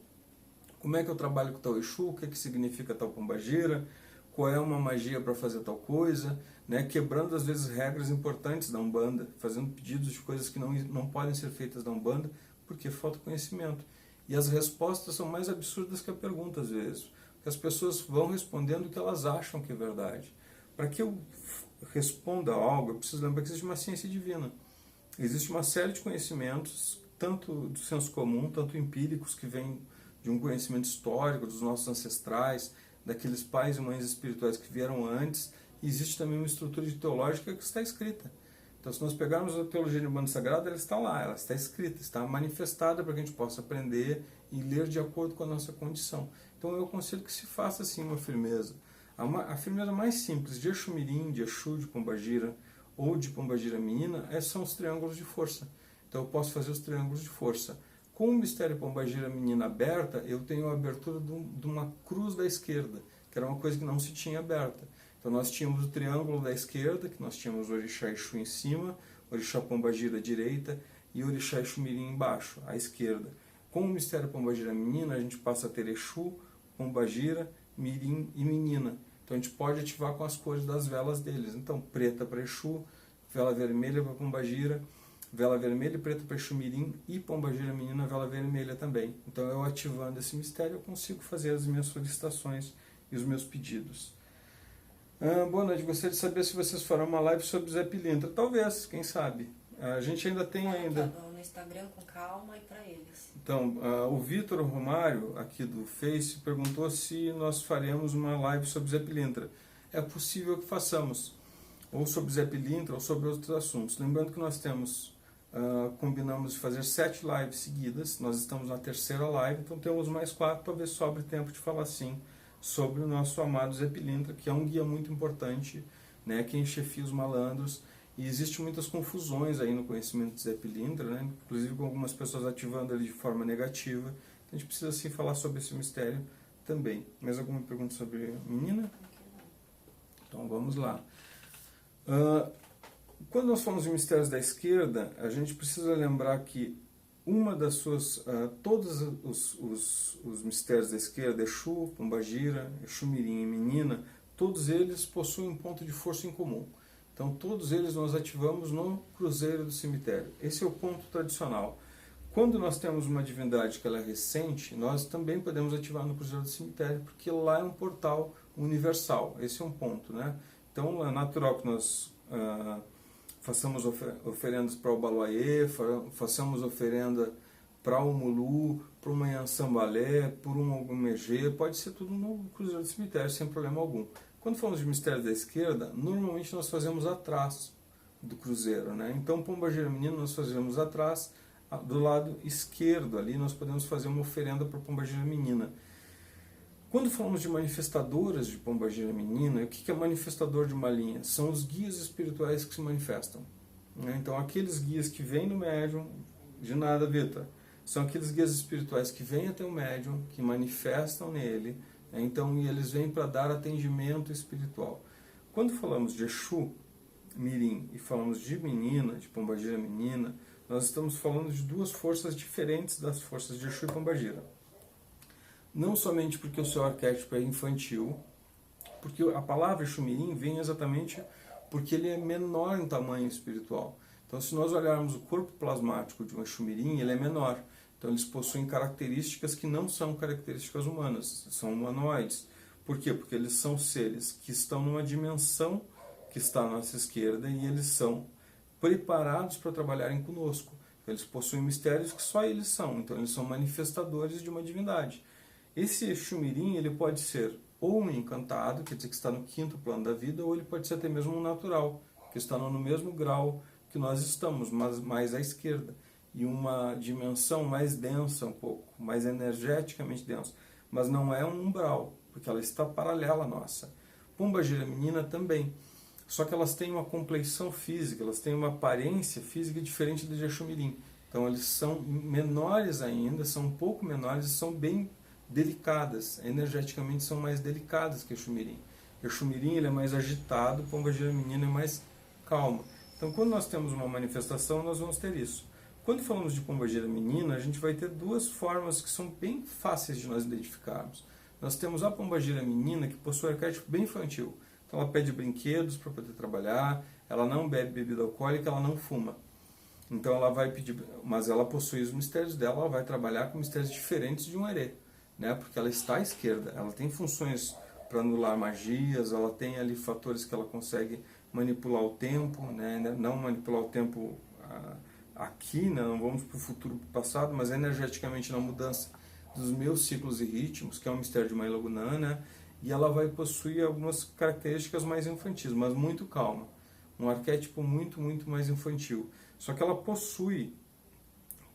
Como é que eu trabalho com tal Exu? O que é que significa tal pombagira? Qual é uma magia para fazer tal coisa? Né? Quebrando, às vezes, regras importantes da Umbanda, fazendo pedidos de coisas que não podem ser feitas da Umbanda, porque falta conhecimento. E as respostas são mais absurdas que a pergunta, às vezes. Porque as pessoas vão respondendo o que elas acham que é verdade. Para que eu responda algo, eu preciso lembrar que existe uma ciência divina. Existe uma série de conhecimentos, tanto do senso comum, tanto empíricos, que vêm de um conhecimento histórico dos nossos ancestrais, daqueles pais e mães espirituais que vieram antes, e existe também uma estrutura teológica que está escrita. Então, se nós pegarmos a teologia de Umbanda Sagrada, ela está lá, ela está escrita, está manifestada para que a gente possa aprender e ler de acordo com a nossa condição. Então, eu aconselho que se faça, assim, uma firmeza. A firmeza mais simples de Exu Mirim, de Exu, de Pombagira ou de Pombagira Menina são os triângulos de força. Então, eu posso fazer os triângulos de força. Com o mistério Pombagira Menina aberta, eu tenho a abertura de uma cruz da esquerda, que era uma coisa que não se tinha aberta. Então nós tínhamos o triângulo da esquerda, que nós tínhamos o Orixá Exu em cima, o Orixá Pombagira à direita e o Orixá Exu Mirim embaixo, à esquerda. Com o mistério Pombagira Menina, a gente passa a ter Exu, Pombagira, Mirim e Menina. Então a gente pode ativar com as cores das velas deles. Então preta para Exu, vela vermelha para Pombagira, vela vermelha e preta para Exu Mirim e Pombagira Menina, vela vermelha também. Então eu ativando esse mistério, eu consigo fazer as minhas solicitações e os meus pedidos. Boa noite, gostaria de saber se vocês farão uma live sobre Zé Pilintra. Talvez, quem sabe. A gente ainda tem No Instagram com calma e para eles. Então, o Vitor Romário, aqui do Face, perguntou se nós faremos uma live sobre Zé Pilintra. É possível que façamos, ou sobre Zé Pilintra, ou sobre outros assuntos. Lembrando que nós combinamos de fazer 7 lives seguidas, nós estamos na 3ª live, então temos mais 4, talvez sobre tempo de falar sim sobre o nosso amado Zé Pilintra, que é um guia muito importante, né, que chefia os malandros, e existem muitas confusões aí no conhecimento de Zé Pilintra, né, inclusive com algumas pessoas ativando ele de forma negativa. Então a gente precisa sim falar sobre esse mistério também. Mais alguma pergunta sobre a menina? Então vamos lá. Quando nós falamos de mistérios da esquerda, a gente precisa lembrar que uma das suas, todos os mistérios da esquerda, Exu, Pombagira, Exu Mirim e Menina, todos eles possuem um ponto de força em comum. Então todos eles nós ativamos no cruzeiro do cemitério. Esse é o ponto tradicional. Quando nós temos uma divindade que ela é recente, nós também podemos ativar no cruzeiro do cemitério, porque lá é um portal universal. Esse é um ponto, né? Então é natural que nós façamos oferendas para o Baloaê, façamos oferenda para o Mulu, para o Manhã-Sambalé, por um Ogumegê, pode ser tudo no cruzeiro do cemitério, sem problema algum. Quando falamos de mistério da esquerda, normalmente nós fazemos atrás do cruzeiro, né? Então, Pombagira Menina nós fazemos atrás, do lado esquerdo ali nós podemos fazer uma oferenda para Pombagira Menina. Quando falamos de manifestadoras de Pombagira Menina, o que é manifestador de uma linha? São os guias espirituais que se manifestam. Então, aqueles guias que vêm do médium, de nada, Vitor, são aqueles guias espirituais que vêm até o médium, que manifestam nele, então, e eles vêm para dar atendimento espiritual. Quando falamos de Exu Mirim e falamos de Menina, de Pombagira Menina, nós estamos falando de 2 forças diferentes das forças de Exu e Pombagira. Não somente porque o seu arquétipo é infantil, porque a palavra Exu Mirim vem exatamente porque ele é menor em tamanho espiritual. Então, se nós olharmos o corpo plasmático de um Exu Mirim, ele é menor. Então, eles possuem características que não são características humanas, são humanoides. Por quê? Porque eles são seres que estão numa dimensão que está à nossa esquerda e eles são preparados para trabalharem conosco. Eles possuem mistérios que só eles são, então eles são manifestadores de uma divindade. Esse Exu Mirim, ele pode ser ou um encantado, quer dizer que está no 5º plano da vida, ou ele pode ser até mesmo um natural, que está no mesmo grau que nós estamos, mas mais à esquerda, e uma dimensão mais densa um pouco, mais energeticamente densa, mas não é um umbral, porque ela está paralela à nossa. Pombagira Menina também, só que elas têm uma compleição física, elas têm uma aparência física diferente do de Exu Mirim. Então eles são menores ainda, são um pouco menores e são bem delicadas, energeticamente são mais delicadas que Exu-mirim. Exu-mirim ele é mais agitado, Pombagira Menina é mais calma. Então quando nós temos uma manifestação, nós vamos ter isso. Quando falamos de Pombagira Menina, a gente vai ter duas formas que são bem fáceis de nós identificarmos. Nós temos a Pombagira Menina, que possui um arquétipo bem infantil. Então ela pede brinquedos para poder trabalhar, ela não bebe bebida alcoólica, ela não fuma. Então ela vai pedir, mas ela possui os mistérios dela, ela vai trabalhar com mistérios diferentes de um herê, né? Porque ela está à esquerda, ela tem funções para anular magias, ela tem ali fatores que ela consegue manipular o tempo, né? Não manipular o tempo aqui, né? Não vamos para o futuro, para o passado, mas energeticamente na mudança dos meus ciclos e ritmos, que é o mistério de Mailogunã, né? E ela vai possuir algumas características mais infantis, mas muito calma. Um arquétipo muito, muito mais infantil. Só que ela possui,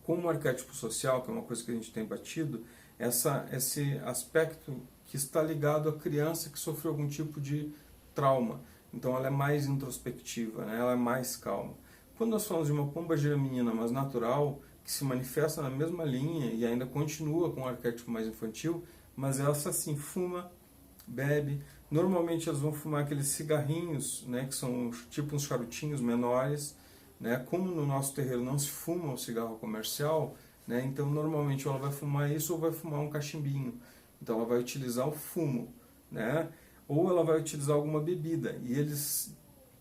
como arquétipo social, que é uma coisa que a gente tem batido, esse aspecto que está ligado à criança que sofreu algum tipo de trauma. Então ela é mais introspectiva, né? Ela é mais calma. Quando nós falamos de uma Pombagira Menina mais natural, que se manifesta na mesma linha e ainda continua com um arquétipo mais infantil, mas essa sim fuma, bebe. Normalmente elas vão fumar aqueles cigarrinhos, né, que são tipo uns charutinhos menores, né? Como no nosso terreiro não se fuma o cigarro comercial, né, então normalmente ela vai fumar isso ou vai fumar um cachimbinho. Então ela vai utilizar o fumo, né? Ou ela vai utilizar alguma bebida. E eles,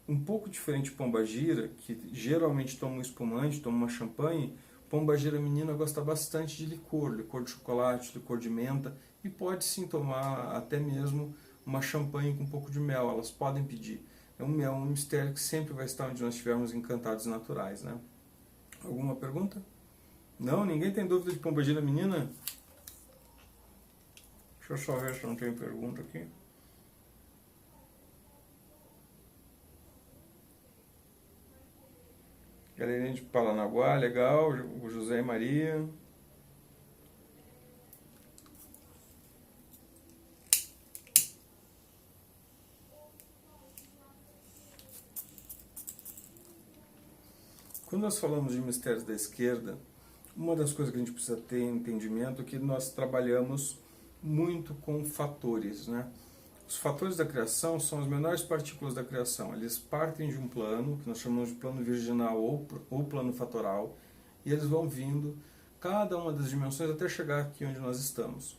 um pouco diferente de Pombagira, que geralmente toma um espumante, toma uma champanhe, Pombagira Menina gosta bastante de licor, licor de chocolate, licor de menta, e pode sim tomar até mesmo uma champanhe com um pouco de mel, elas podem pedir. É um mistério que sempre vai estar onde nós estivermos encantados naturais, né? Alguma pergunta? Não? Ninguém tem dúvida de Pombagira Menina? Deixa eu só ver se não tem pergunta aqui. Galerinha de Paranaguá, legal. O José e Maria. Quando nós falamos de mistérios da esquerda, uma das coisas que a gente precisa ter entendimento é que nós trabalhamos muito com fatores, né? Os fatores da criação são as menores partículas da criação. Eles partem de um plano, que nós chamamos de plano virginal ou plano fatoral, e eles vão vindo, cada uma das dimensões, até chegar aqui onde nós estamos.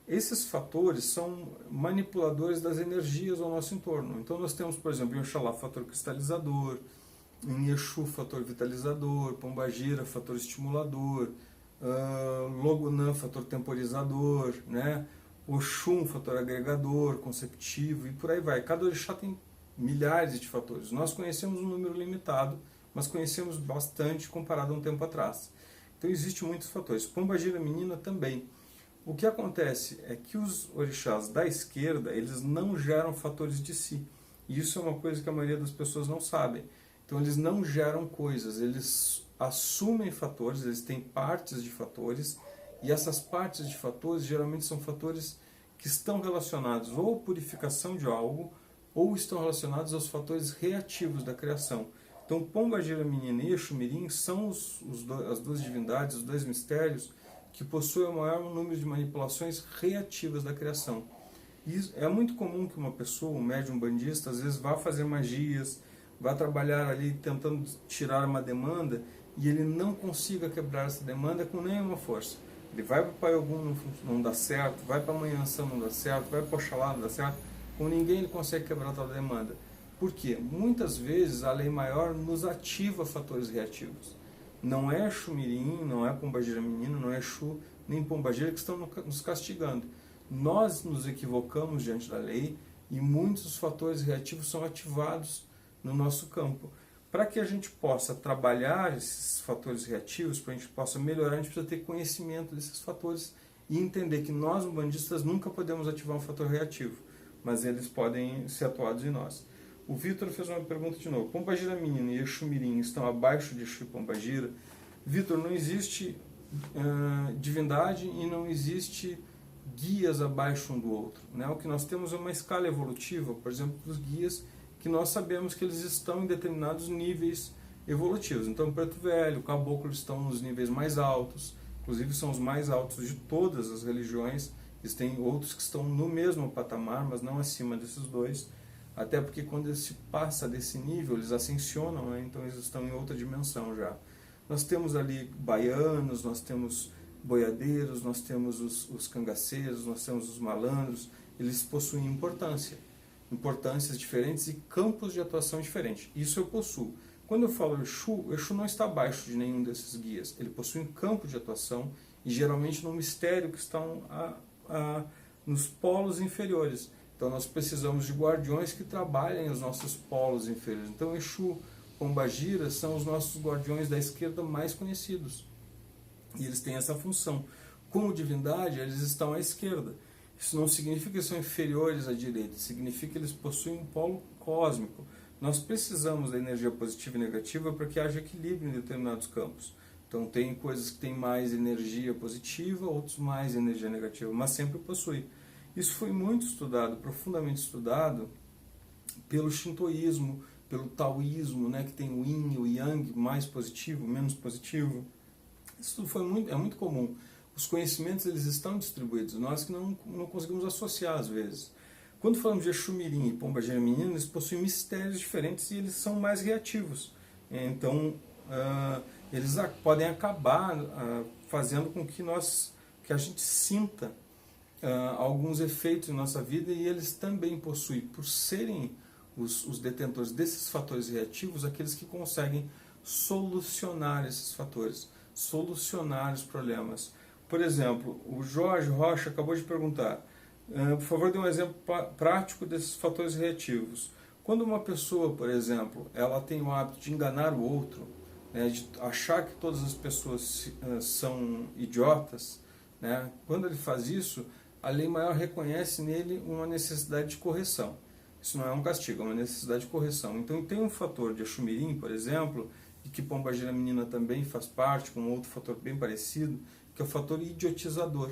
Esses fatores são manipuladores das energias ao nosso entorno. Então nós temos, por exemplo, em Oxalá, fator cristalizador, em Exu, fator vitalizador, Pombagira, fator estimulador, Logunã, fator temporizador, né? Oxum, fator agregador, conceptivo, e por aí vai. Cada orixá tem milhares de fatores. Nós conhecemos um número limitado, mas conhecemos bastante comparado a um tempo atrás. Então existem muitos fatores. Pombagira Menina também. O que acontece é que os orixás da esquerda, eles não geram fatores de si. E isso é uma coisa que a maioria das pessoas não sabem. Então eles não geram coisas, eles assumem fatores, eles têm partes de fatores, e essas partes de fatores geralmente são fatores que estão relacionados ou à purificação de algo, ou estão relacionados aos fatores reativos da criação. Então Pombagira Menina e Exu-mirim são as duas divindades, os dois mistérios, que possuem o maior número de manipulações reativas da criação. E é muito comum que uma pessoa, um médium bandista, às vezes vá fazer magias, vá trabalhar ali tentando tirar uma demanda, e ele não consiga quebrar essa demanda com nenhuma força. Ele vai para o Pai Ogum, não dá certo, vai para a Manhã Sã, não dá certo, vai para o Oxalá, não dá certo, com ninguém ele consegue quebrar tal demanda. Por quê? Muitas vezes a lei maior nos ativa fatores reativos. Não é Exu-mirim, não é Pombagira Menina, não é Exu, nem Pombagira que estão nos castigando. Nós nos equivocamos diante da lei e muitos fatores reativos são ativados no nosso campo. Para que a gente possa trabalhar esses fatores reativos, para a gente possa melhorar, a gente precisa ter conhecimento desses fatores e entender que nós, umbandistas, nunca podemos ativar um fator reativo, mas eles podem ser atuados em nós. O Vitor fez uma pergunta de novo. Pombagira Menina e Exu-mirim estão abaixo de Exu e Pombagira? Vitor, não existe divindade e não existe guias abaixo um do outro, né? O que nós temos é uma escala evolutiva, por exemplo, dos guias, que nós sabemos que eles estão em determinados níveis evolutivos. Então, Preto Velho, Caboclo estão nos níveis mais altos, inclusive são os mais altos de todas as religiões. Existem outros que estão no mesmo patamar, mas não acima desses dois, até porque quando se passa desse nível, eles ascensionam, né? Então eles estão em outra dimensão já. Nós temos ali baianos, nós temos boiadeiros, nós temos os cangaceiros, nós temos os malandros. Eles possuem importâncias diferentes e campos de atuação diferentes. Isso eu possuo. Quando eu falo o Exu não está abaixo de nenhum desses guias. Ele possui um campo de atuação e geralmente no mistério que estão nos polos inferiores. Então nós precisamos de guardiões que trabalhem os nossos polos inferiores. Então Exu, Pombagira são os nossos guardiões da esquerda mais conhecidos. E eles têm essa função. Como divindade, eles estão à esquerda. Isso não significa que são inferiores à direita, significa que eles possuem um polo cósmico. Nós precisamos da energia positiva e negativa para que haja equilíbrio em determinados campos. Então tem coisas que têm mais energia positiva, outros mais energia negativa, mas sempre possui. Isso foi muito estudado, profundamente estudado, pelo shintoísmo, pelo taoísmo, né, que tem o yin e o yang, mais positivo, menos positivo. Isso é muito comum. Os conhecimentos eles estão distribuídos, nós que não conseguimos associar às vezes. Quando falamos de Exu Mirim e Pombagira Menina, eles possuem mistérios diferentes e eles são mais reativos. Então, eles podem acabar fazendo com que a gente sinta alguns efeitos em nossa vida, e eles também possuem, por serem os detentores desses fatores reativos, aqueles que conseguem solucionar esses fatores, solucionar os problemas. Por exemplo, o Jorge Rocha acabou de perguntar, por favor, dê um exemplo prático desses fatores reativos. Quando uma pessoa, por exemplo, ela tem o hábito de enganar o outro, né, de achar que todas as pessoas são idiotas, né, quando ele faz isso, a lei maior reconhece nele uma necessidade de correção. Isso não é um castigo, é uma necessidade de correção. Então tem um fator de Exu Mirim, por exemplo, e que Pombagira Menina também faz parte, com outro fator bem parecido, que é o fator idiotizador.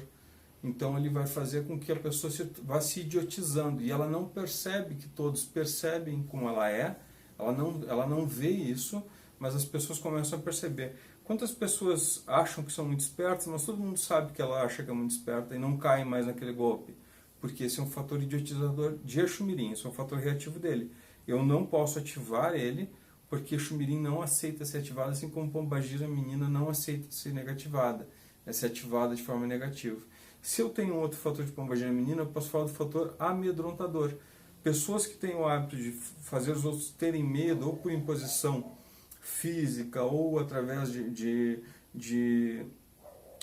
Então ele vai fazer com que a pessoa vá se idiotizando, e ela não percebe que todos percebem como ela é, ela não vê isso, mas as pessoas começam a perceber. Quantas pessoas acham que são muito espertas, mas todo mundo sabe que ela acha que é muito esperta e não cai mais naquele golpe? Porque esse é um fator idiotizador de Exu Mirim, esse é um fator reativo dele. Eu não posso ativar ele, porque Exu Mirim não aceita ser ativado, assim como Pombagira Menina não aceita ser negativada, ser ativada de forma negativa. Se eu tenho um outro fator de Pombagira Menina, eu posso falar do fator amedrontador. Pessoas que têm o hábito de fazer os outros terem medo, ou por imposição física, ou através de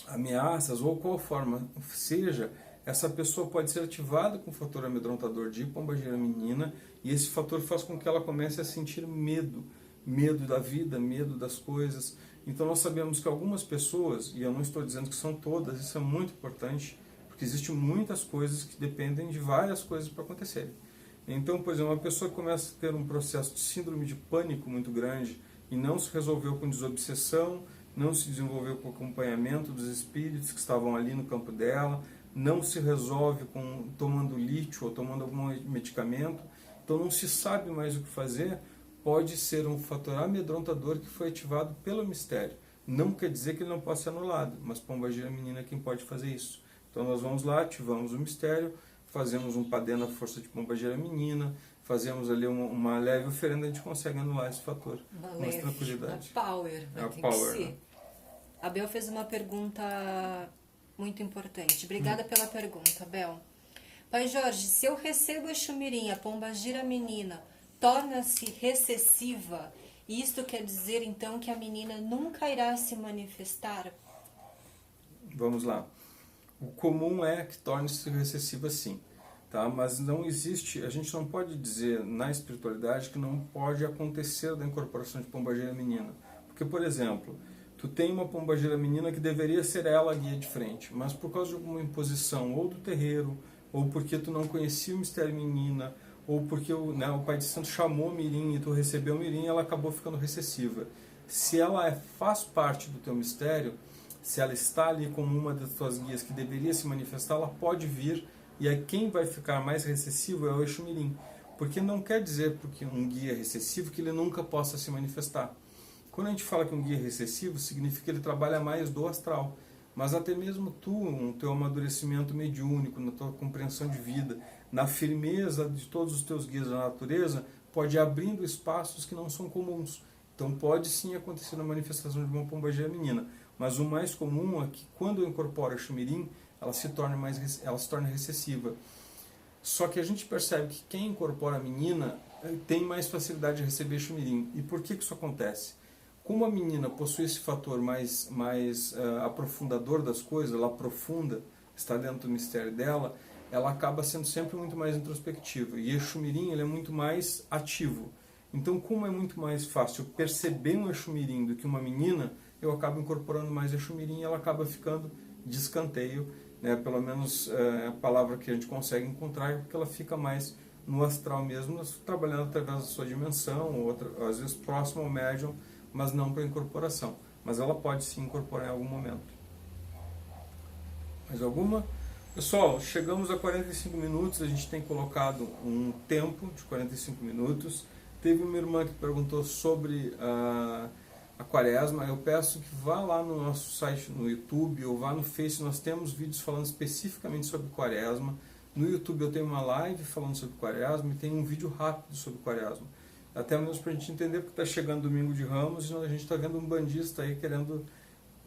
ameaças, ou qual forma seja, essa pessoa pode ser ativada com o fator amedrontador de Pombagira Menina, e esse fator faz com que ela comece a sentir medo da vida, medo das coisas. Então nós sabemos que algumas pessoas, e eu não estou dizendo que são todas, isso é muito importante, porque existem muitas coisas que dependem de várias coisas para acontecerem. Então, por exemplo, uma pessoa que começa a ter um processo de síndrome de pânico muito grande e não se resolveu com desobsessão, não se desenvolveu com acompanhamento dos espíritos que estavam ali no campo dela, não se resolve tomando lítio ou tomando algum medicamento, então não se sabe mais o que fazer, pode ser um fator amedrontador que foi ativado pelo mistério. Não quer dizer que ele não possa ser anulado, mas Pombagira Menina é quem pode fazer isso. Então nós vamos lá, ativamos o mistério, fazemos um padê na força de Pombagira Menina, fazemos ali uma leve oferenda, a gente consegue anular esse fator com mais tranquilidade. A power, a tem power, que ser. né? A Bel fez uma pergunta muito importante. Obrigada pela pergunta, Bel. Pai Jorge, se eu recebo Exu Mirim, a Pombagira Menina, torna-se recessiva, isto quer dizer então que a menina nunca irá se manifestar? Vamos lá. O comum é que torne-se recessiva sim, tá? Mas não existe, a gente não pode dizer na espiritualidade que não pode acontecer da incorporação de Pombagira Menina. Porque, por exemplo, tu tem uma Pombagira Menina que deveria ser ela a guia de frente, mas por causa de alguma imposição ou do terreiro, ou porque tu não conhecia o mistério menina, ou porque o Pai de Santo chamou Mirim e tu recebeu Mirim, ela acabou ficando recessiva. Se ela faz parte do teu mistério, se ela está ali como uma das tuas guias que deveria se manifestar, ela pode vir, e aí quem vai ficar mais recessivo é o Exu Mirim. Porque não quer dizer porque um guia é recessivo que ele nunca possa se manifestar. Quando a gente fala que um guia é recessivo, significa que ele trabalha mais do astral. Mas até mesmo tu, no teu amadurecimento mediúnico, na tua compreensão de vida, na firmeza de todos os teus guias da natureza, pode ir abrindo espaços que não são comuns. Então pode sim acontecer na manifestação de uma pombagira menina. Mas o mais comum é que quando eu incorporo a Xumirim, ela se torna recessiva. Só que a gente percebe que quem incorpora a menina tem mais facilidade de receber Xumirim. E por que isso acontece? Como a menina possui esse fator mais aprofundador das coisas, ela aprofunda, está dentro do mistério dela, ela acaba sendo sempre muito mais introspectiva. E Exumirim ele é muito mais ativo. Então, como é muito mais fácil perceber um Exumirim do que uma menina, eu acabo incorporando mais Exumirim e ela acaba ficando de escanteio, né? Pelo menos a palavra que a gente consegue encontrar é porque ela fica mais no astral mesmo, trabalhando através da sua dimensão, ou às vezes próximo ao médium, mas não para incorporação. Mas ela pode sim incorporar em algum momento. Mais alguma? Pessoal, chegamos a 45 minutos, a gente tem colocado um tempo de 45 minutos. Teve uma irmã que perguntou sobre a quaresma. Eu peço que vá lá no nosso site no YouTube ou vá no Face, nós temos vídeos falando especificamente sobre quaresma. No YouTube eu tenho uma live falando sobre quaresma e tem um vídeo rápido sobre quaresma. Até mesmo para a gente entender, porque está chegando domingo de Ramos e a gente está vendo um bandista aí querendo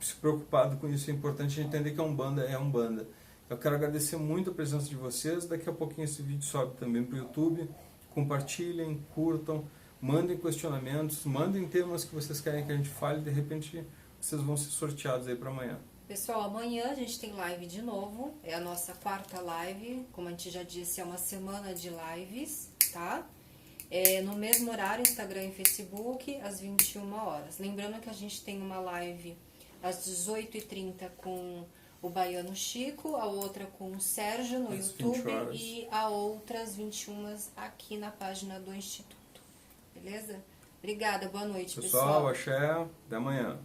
se preocupado com isso. É importante a gente entender que a Umbanda é a Umbanda. Eu quero agradecer muito a presença de vocês. Daqui a pouquinho esse vídeo sobe também para o YouTube. Compartilhem, curtam, mandem questionamentos, mandem temas que vocês querem que a gente fale. De repente vocês vão ser sorteados aí para amanhã. Pessoal, amanhã a gente tem live de novo. É a nossa quarta live. Como a gente já disse, é uma semana de lives, tá? No mesmo horário, Instagram e Facebook, às 21 horas. Lembrando que a gente tem uma live às 18h30 com o Baiano Chico, a outra com o Sérgio no YouTube e a outra às 21 aqui na página do Instituto. Beleza? Obrigada, boa noite, pessoal. Pessoal, axé, até amanhã.